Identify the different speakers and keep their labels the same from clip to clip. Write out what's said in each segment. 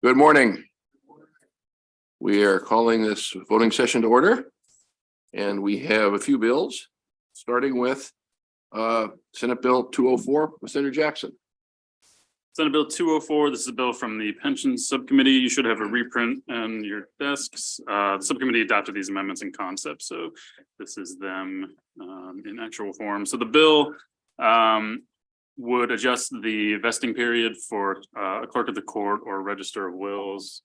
Speaker 1: Good morning. We are calling this voting session to order. And we have a few bills, starting with Senate Bill 204 with Senator Jackson.
Speaker 2: Senate Bill 204, this is a bill from the Pensions Subcommittee. You should have a reprint on your desks. The subcommittee adopted these amendments in concept, so this is them in actual form. So the bill would adjust the vesting period for a clerk of the court or register of wills.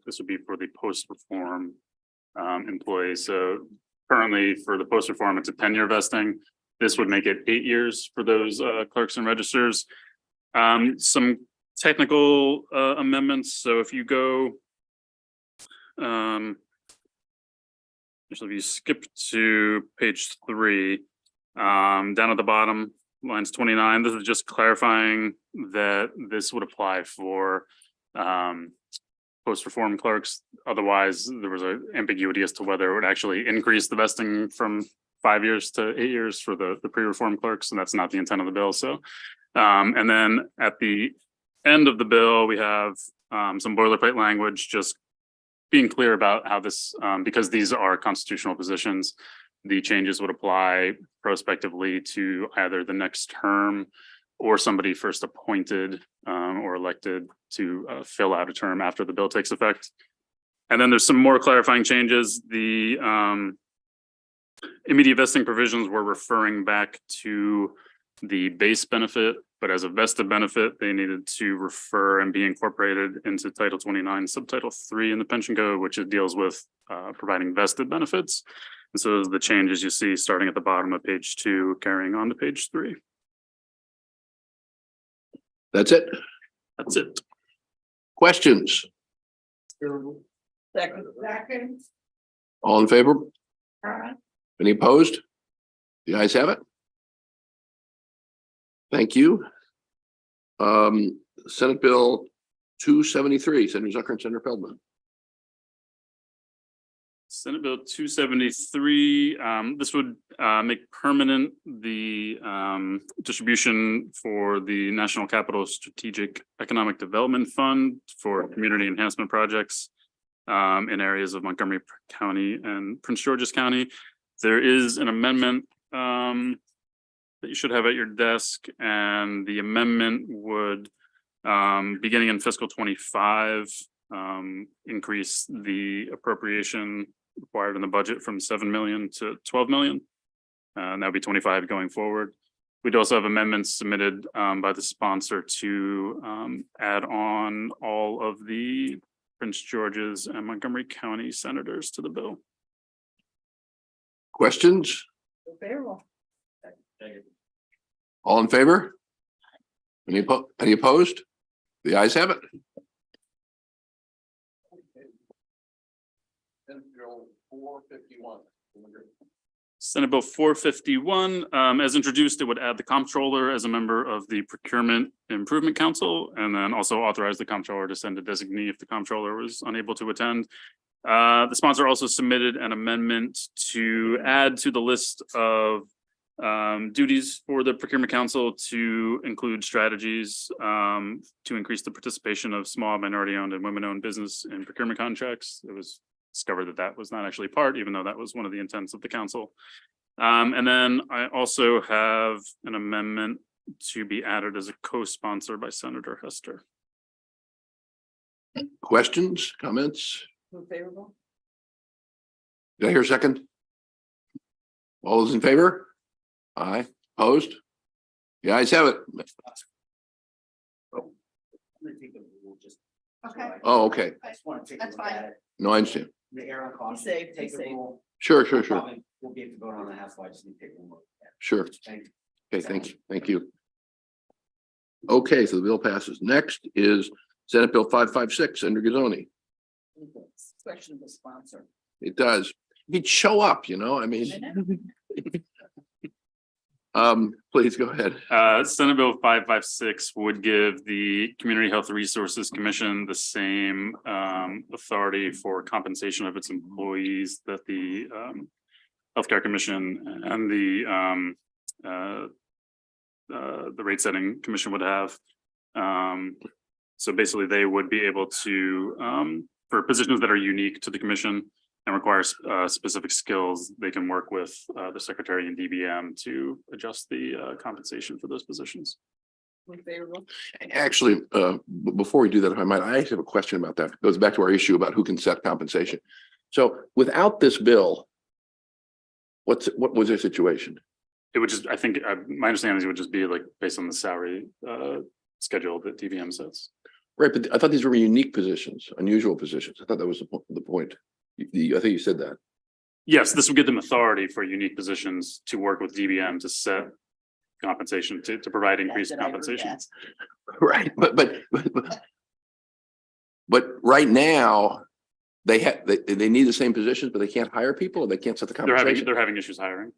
Speaker 2: This would be for the post-reform employees. So currently for the post-reform, it's a 10-year vesting. This would make it 8 years for those clerks and registers. Some technical amendments. So if you go, if you skip to page 3, down at the bottom, lines 29, this is just clarifying that this would apply for post-reform clerks. Otherwise, there was an ambiguity as to whether it would actually increase the vesting from 5 years to 8 years for the pre-reform clerks, and that's not the intent of the bill. So. And then at the end of the bill, we have some boilerplate language, just being clear about how this, because these are constitutional positions, the changes would apply prospectively to either the next term or somebody first appointed or elected to fill out a term after the bill takes effect. And then there's some more clarifying changes. The immediate vesting provisions were referring back to the base benefit, but as a vested benefit, they needed to refer and be incorporated into Title 29, Subtitle 3 in the Pension Code, which it deals with providing vested benefits. And so those are the changes you see starting at the bottom of page 2, carrying on to page 3.
Speaker 1: That's it.
Speaker 2: That's it.
Speaker 1: Questions?
Speaker 3: Second.
Speaker 1: All in favor? Any opposed? The ayes have it. Thank you. Senate Bill 273, Senator Zucker and Senator Feldman.
Speaker 2: Senate Bill 273, this would make permanent the distribution for the National Capital Strategic Economic Development Fund for community enhancement projects in areas of Montgomery County and Prince George's County. There is an amendment that you should have at your desk, and the amendment would, beginning in fiscal 25, increase the appropriation required in the budget from 7 million to 12 million. And that would be 25 going forward. We'd also have amendments submitted by the sponsor to add on all of the Prince George's and Montgomery County senators to the bill.
Speaker 1: Questions? All in favor? Any opposed? The ayes have it.
Speaker 2: Senate Bill 451, as introduced, it would add the comptroller as a member of the Procurement Improvement Council, and then also authorize the comptroller to send a designee if the comptroller was unable to attend. The sponsor also submitted an amendment to add to the list of duties for the Procurement Council to include strategies to increase the participation of small, minority-owned, and women-owned business in procurement contracts. It was discovered that that was not actually part, even though that was one of the intents of the council. And then I also have an amendment to be added as a co-sponsor by Senator Hester.
Speaker 1: Questions, comments?
Speaker 3: Favorable.
Speaker 1: Did I hear a second? All those in favor? Aye. Opposed? The ayes have it.
Speaker 3: Okay.
Speaker 1: Oh, okay.
Speaker 4: I just want to take a
Speaker 3: That's
Speaker 4: look
Speaker 3: fine.
Speaker 4: at it.
Speaker 1: No, I understand.
Speaker 4: The error on cost.
Speaker 3: Be safe,
Speaker 4: Take
Speaker 3: be
Speaker 4: the
Speaker 3: safe.
Speaker 4: rule.
Speaker 1: Sure.
Speaker 4: Probably We'll be able to vote on the house, so I just need to take one more.
Speaker 1: Sure.
Speaker 4: Thank you.
Speaker 1: Okay, thank you. Thank you. Okay, so the bill passes. Next is Senate Bill 556, Senator Gazzoni.
Speaker 3: Question of the sponsor.
Speaker 1: It does. He'd show up, you know, I mean. Please go ahead.
Speaker 2: Senate Bill 556 would give the Community Health Resources Commission the same authority for compensation of its employees that the Healthcare Commission and the Rate Setting Commission would have. So basically, they would be able to, for positions that are unique to the commission and require specific skills, they can work with the secretary and DBM to adjust the compensation for those positions.
Speaker 3: Favorable.
Speaker 1: Actually, before we do that, if I might, I actually have a question about that. It goes back to our issue about who can set compensation. So without this bill, what was their situation?
Speaker 2: It would just, I think, my understanding is it would just be like based on the salary schedule that DBM sets.
Speaker 1: Right, but I thought these were unique positions, unusual positions. I thought that was the point. I think you said that.
Speaker 2: Yes, this would give them authority for unique positions to work with DBM to set compensation, to provide increased
Speaker 3: That's what I heard
Speaker 2: compensation.
Speaker 3: that.
Speaker 1: Right, but right now, they need the same positions, but they can't hire people, or they can't set the compensation.
Speaker 2: They're having issues hiring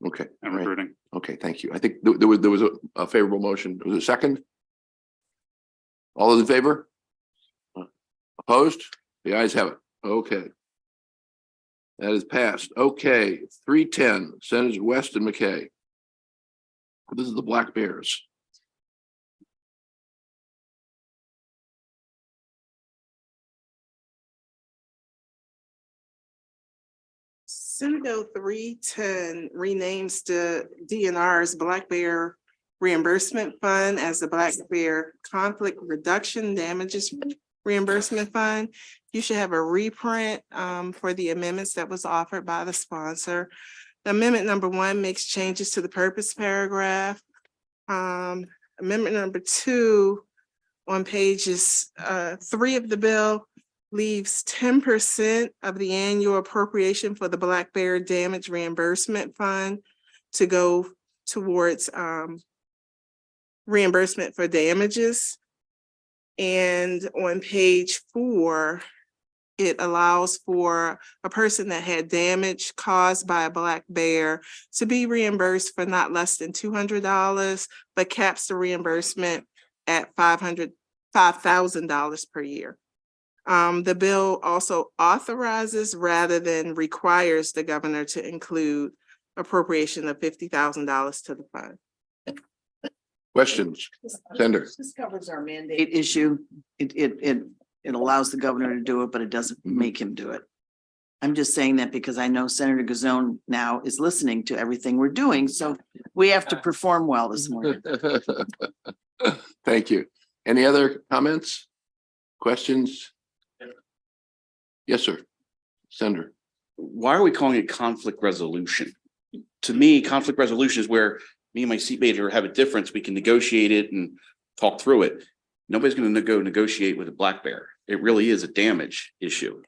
Speaker 1: Okay,
Speaker 2: and
Speaker 1: all right.
Speaker 2: recruiting.
Speaker 1: Okay, thank you. I think there was a favorable motion. Was it a second? All those in favor? Opposed? The ayes have it. Okay. That is passed. Okay, 310, Senators West and McKay. This is the Black Bears.
Speaker 5: Senate Bill 310 renames the DNR's Black Bear Reimbursement Fund as the Black Bear Conflict Reduction Damages Reimbursement Fund. You should have a reprint for the amendments that was offered by the sponsor. Amendment number 1 makes changes to the purpose paragraph. Amendment number 2 on pages 3 of the bill leaves 10% of the annual appropriation for the Black Bear Damage Reimbursement Fund to go towards reimbursement for damages. And on page 4, it allows for a person that had damage caused by a black bear to be reimbursed for not less than $200, but caps the reimbursement at $5,000 per year. The bill also authorizes rather than requires the governor to include appropriation of $50,000 to the fund.
Speaker 1: Questions? Senator.
Speaker 3: This covers our mandate issue. It allows the governor to do it, but it doesn't make him do it. I'm just saying that because I know Senator Gazone now is listening to everything we're doing, so we have to perform well this morning.
Speaker 1: Thank you. Any other comments? Questions? Yes, sir. Senator.
Speaker 6: Why are we calling it conflict resolution? To me, conflict resolution is where me and my seatmate have a difference. We can negotiate it and talk through it. Nobody's going to go negotiate with a black bear. It really is a damage issue.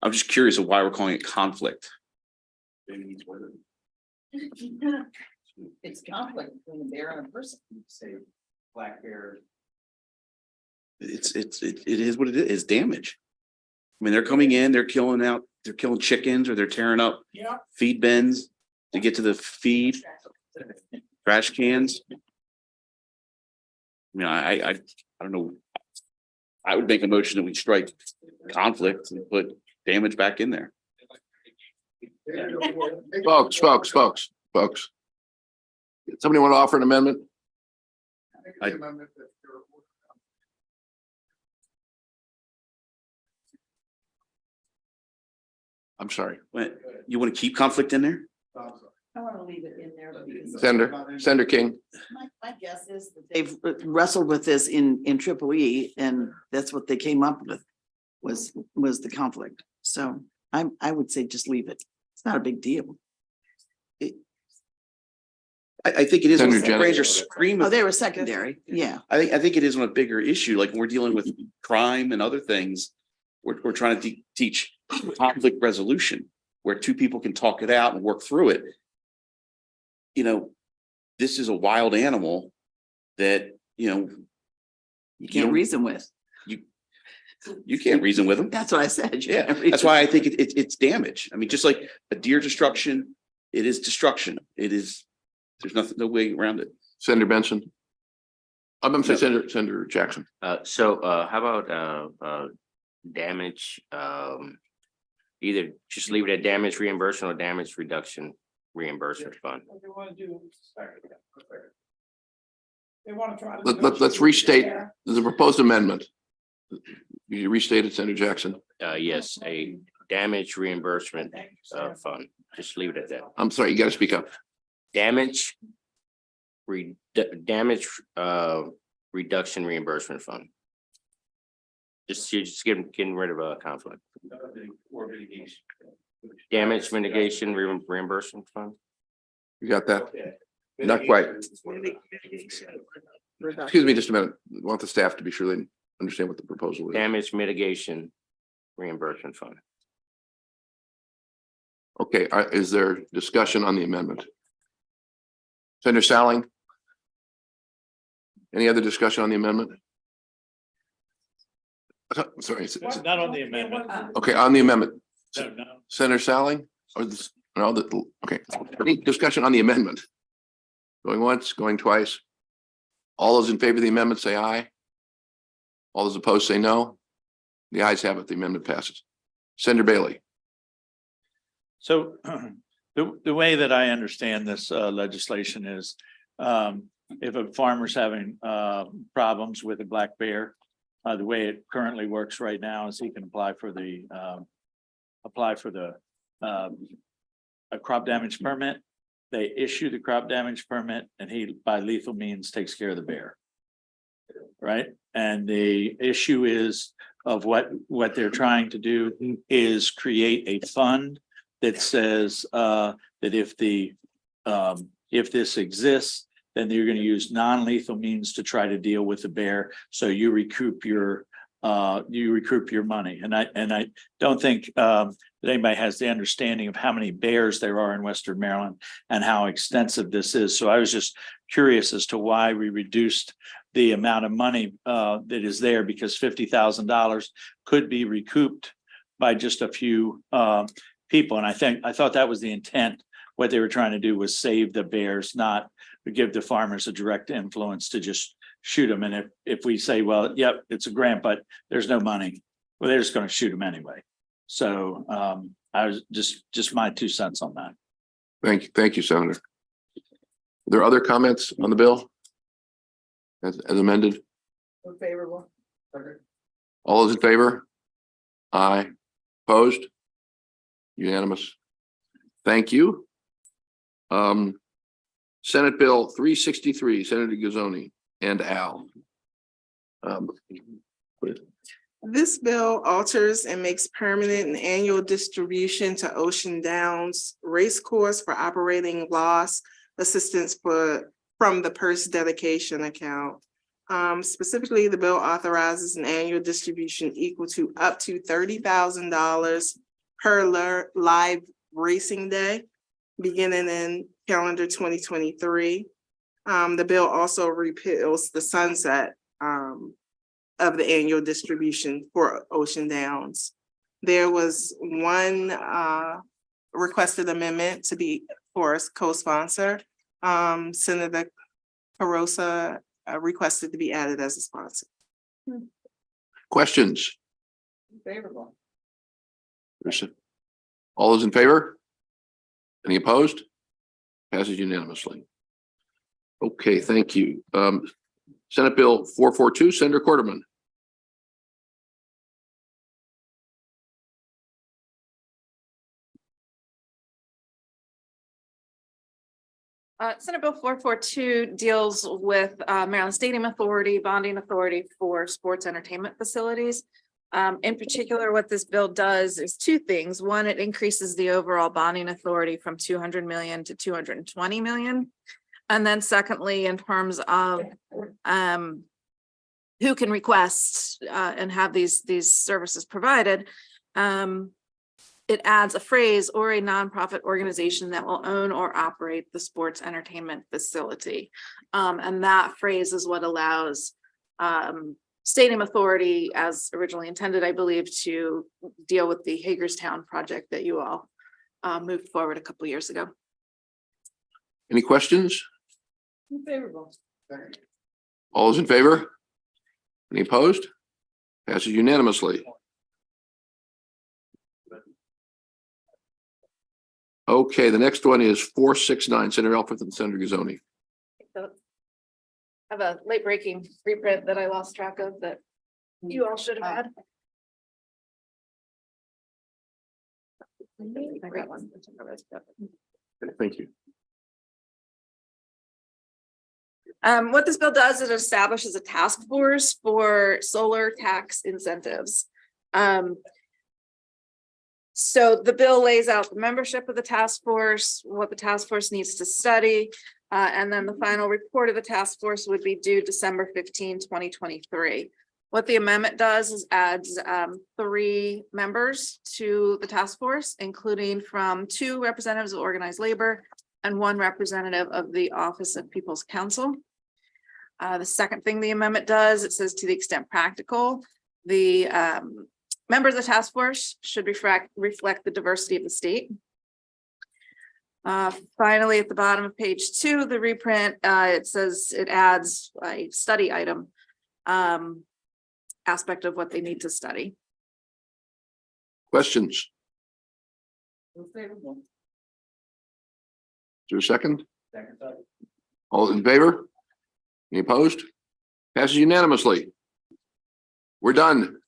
Speaker 6: I'm just curious of why we're calling it conflict.
Speaker 3: It's conflict between a bear and a person.
Speaker 4: Say black bear.
Speaker 6: It is what it is. It's damage. I mean, they're coming in, they're killing chickens, or they're tearing up feed bins to get to the feed, trash cans. I mean, I don't know. I would make a motion that we strike conflict and put damage back in there.
Speaker 1: Folks. Somebody want to offer an amendment? I'm sorry.
Speaker 6: You want to keep conflict in there?
Speaker 3: I want to leave it in there. Because
Speaker 1: Senator King.
Speaker 3: my guess is that they've wrestled with this in Triple E, and that's what they came up with was the conflict. So I would say just leave it. It's not a big deal.
Speaker 6: I think it is.
Speaker 1: Senator
Speaker 6: When
Speaker 1: Jennings.
Speaker 6: Fraser scream.
Speaker 3: Oh, they were secondary. Yeah.
Speaker 6: I think it is on a bigger issue, like when we're dealing with crime and other things. We're trying to teach conflict resolution where two people can talk it out and work through it. You know, this is a wild animal that, you
Speaker 3: Can't reason with.
Speaker 6: You can't reason with them.
Speaker 3: That's what I said. You
Speaker 6: Yeah,
Speaker 3: can't reason.
Speaker 6: that's why I think it's damage. I mean, just like a deer destruction, it is destruction. It is, there's no way around it.
Speaker 1: Senator Benson. I'm sorry, Senator Jackson.
Speaker 7: So how about damage? Either just leave it at damage reimbursement or damage reduction reimbursement fund.
Speaker 1: Let's restate the proposed amendment. You restated, Senator Jackson.
Speaker 7: Yes, a damage reimbursement fund. Just leave it at that.
Speaker 1: I'm sorry, you got to speak up.
Speaker 7: Damage reduction reimbursement fund. You're just getting rid of a conflict. Damage mitigation reimbursement fund.
Speaker 1: You got that? Not quite. Excuse me just a minute. I want the staff to be sure they understand what the proposal is.
Speaker 7: Damage mitigation reimbursement fund.
Speaker 1: Okay, is there discussion on the amendment? Senator Salling? Any other discussion on the amendment? Sorry.
Speaker 8: Not on the amendment.
Speaker 1: Okay, on the amendment.
Speaker 8: No.
Speaker 1: Senator Salling? Or this, no, okay. Any discussion on the amendment? Going once, going twice. All those in favor of the amendment say aye. All those opposed say no. The ayes have it. The amendment passes. Senator Bailey.
Speaker 8: So the way that I understand this legislation is if a farmer's having problems with a black bear, the way it currently works right now is he can apply for a crop damage permit. They issue the crop damage permit and he by lethal means takes care of the bear. Right? And the issue is of what they're trying to do is create a fund that says that if this exists, then you're going to use non-lethal means to try to deal with the bear. So you recoup your money. And I don't think that anybody has the understanding of how many bears there are in Western Maryland and how extensive this is. So I was just curious as to why we reduced the amount of money that is there, because $50,000 could be recouped by just a few people. And I thought that was the intent. What they were trying to do was save the bears, not give the farmers a direct influence to just shoot them. And if we say, well, yep, it's a grant, but there's no money, well, they're just going to shoot them anyway. So I was just my 2 cents on that.
Speaker 1: Thank you, Senator. Are there other comments on the bill as amended?
Speaker 3: Favorable.
Speaker 1: All those in favor? Aye. Opposed? Unanimous. Thank you. Senate Bill 363, Senator Gazzoni and Al.
Speaker 5: This bill alters and makes permanent an annual distribution to Ocean Downs Race Course for operating loss assistance from the purse dedication account. Specifically, the bill authorizes an annual distribution equal to up to $30,000 per live racing day, beginning in calendar 2023. The bill also repeals the sunset of the annual distribution for Ocean Downs. There was one requested amendment to be for a co-sponsor. Senator Carosa requested to be added as a sponsor.
Speaker 1: Questions?
Speaker 3: Favorable.
Speaker 1: All those in favor? Any opposed? Passes unanimously. Okay, thank you. Senate Bill 442, Senator Corderman.
Speaker 9: Senate Bill 442 deals with Maryland Stadium Authority, bonding authority for sports entertainment facilities. In particular, what this bill does is 2 things. One, it increases the overall bonding authority from 200 million to 220 million. And then secondly, in terms of who can request and have these services provided, it adds a phrase or a nonprofit organization that will own or operate the sports entertainment facility. And that phrase is what allows Stadium Authority, as originally intended, I believe, to deal with the Hagerstown project that you all moved forward a couple of years ago.
Speaker 1: Any questions?
Speaker 3: Favorable.
Speaker 1: All those in favor? Any opposed? Passes unanimously. Okay, the next one is 469, Senator Elford and Senator Gazzoni.
Speaker 9: have a late breaking reprint that I lost track of that you all should have had. I got one.
Speaker 1: Thank you.
Speaker 9: What this bill does is it establishes a task force for solar tax incentives. So the bill lays out the membership of the task force, what the task force needs to study. And then the final report of the task force would be due December 15, 2023. What the amendment does is adds 3 members to the task force, including from 2 representatives of organized labor and 1 representative of the Office of People's Counsel. The second thing the amendment does, it says to the extent practical, the members of the task force should reflect the diversity of the state. Finally, at the bottom of page 2, the reprint, it says it adds a study item aspect of what they need to study.
Speaker 1: Questions? Is there a second? All in favor? Any opposed? Passes unanimously. We're done.